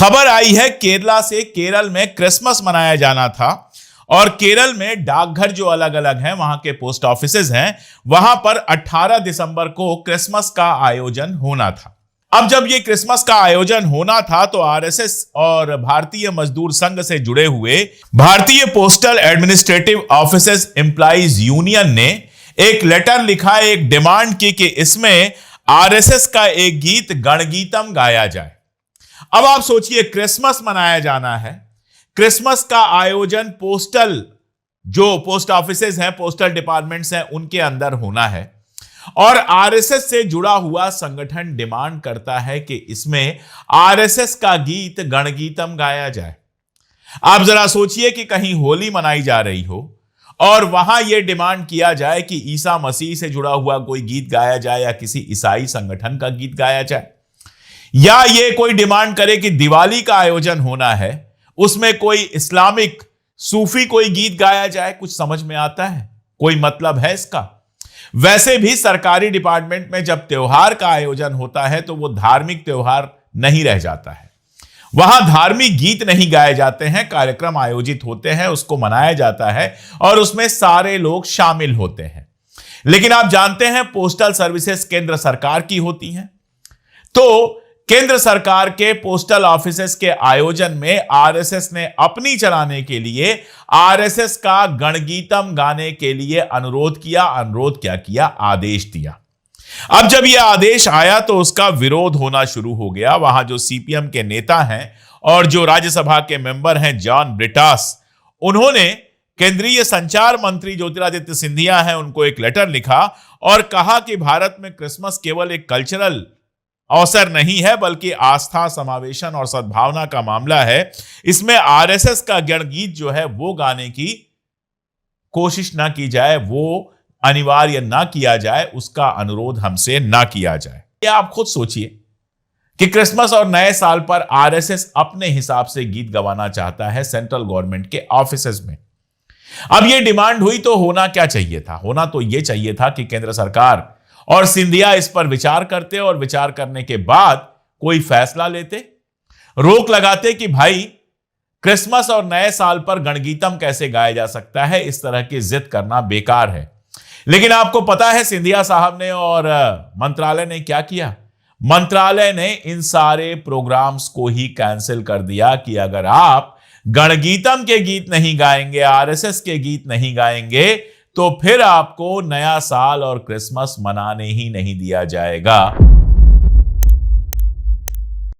खबर आई है केरला से। केरल में क्रिसमस मनाया जाना था और केरल में डाकघर जो अलग अलग हैं, वहां के पोस्ट ऑफिसेज हैं, वहां पर 18 दिसंबर को क्रिसमस का आयोजन होना था। अब जब ये क्रिसमस का आयोजन होना था तो आरएसएस और भारतीय मजदूर संघ से जुड़े हुए भारतीय postal administrative offices employees union ने एक लेटर लिखा, एक डिमांड की कि इसमें आरएसएस का एक गीत गणगीतम गाया जाए। अब आप सोचिए, क्रिसमस मनाया जाना है, क्रिसमस का आयोजन पोस्टल जो पोस्ट ऑफिसेज हैं, पोस्टल डिपार्टमेंट्स हैं, उनके अंदर होना है और आरएसएस से जुड़ा हुआ संगठन डिमांड करता है कि इसमें आरएसएस का गीत गणगीतम गाया जाए। आप जरा सोचिए कि कहीं होली मनाई जा रही हो और वहां यह डिमांड किया जाए कि ईसा मसीह से जुड़ा हुआ कोई गीत गाया जाए या किसी ईसाई संगठन का गीत गाया जाए, या ये कोई डिमांड करे कि दिवाली का आयोजन होना है, उसमें कोई इस्लामिक सूफी कोई गीत गाया जाए। कुछ समझ में आता है? कोई मतलब है इसका? वैसे भी सरकारी डिपार्टमेंट में जब त्योहार का आयोजन होता है तो वो धार्मिक त्योहार नहीं रह जाता है, वहां धार्मिक गीत नहीं गाए जाते हैं, कार्यक्रम आयोजित होते हैं, उसको मनाया जाता है और उसमें सारे लोग शामिल होते हैं। लेकिन आप जानते हैं पोस्टल सर्विसेज केंद्र सरकार की होती हैं, तो केंद्र सरकार के पोस्टल ऑफिसेस के आयोजन में आरएसएस ने अपनी चलाने के लिए आरएसएस का गणगीतम गाने के लिए अनुरोध किया। अनुरोध क्या किया? आदेश दिया। अब जब यह आदेश आया तो उसका विरोध होना शुरू हो गया। वहां जो सीपीएम के नेता हैं और जो राज्यसभा के मेंबर हैं जॉन ब्रिटास, उन्होंने केंद्रीय संचार मंत्री ज्योतिरादित्य सिंधिया हैं, उनको एक लेटर लिखा और कहा कि भारत में क्रिसमस केवल एक कल्चरल अवसर नहीं है बल्कि आस्था, समावेशन और सद्भावना का मामला है। इसमें आरएसएस का गणगीत जो है वो गाने की कोशिश ना की जाए, वो अनिवार्य ना किया जाए, उसका अनुरोध हमसे ना किया जाए। ये आप खुद सोचिए कि क्रिसमस और नए साल पर आरएसएस अपने हिसाब से गीत गवाना चाहता है सेंट्रल गवर्नमेंट के ऑफिसेज में। अब ये डिमांड हुई तो होना क्या चाहिए था? होना तो यह चाहिए था कि केंद्र सरकार और सिंधिया इस पर विचार करते और विचार करने के बाद कोई फैसला लेते, रोक लगाते कि भाई क्रिसमस और नए साल पर गणगीतम कैसे गाया जा सकता है, इस तरह की जिद करना बेकार है। लेकिन आपको पता है सिंधिया साहब ने और मंत्रालय ने क्या किया? मंत्रालय ने इन सारे प्रोग्राम्स को ही कैंसिल कर दिया कि अगर आप गणगीतम के गीत नहीं गाएंगे, आरएसएस के गीत नहीं गाएंगे, तो फिर आपको नया साल और क्रिसमस मनाने ही नहीं दिया जाएगा।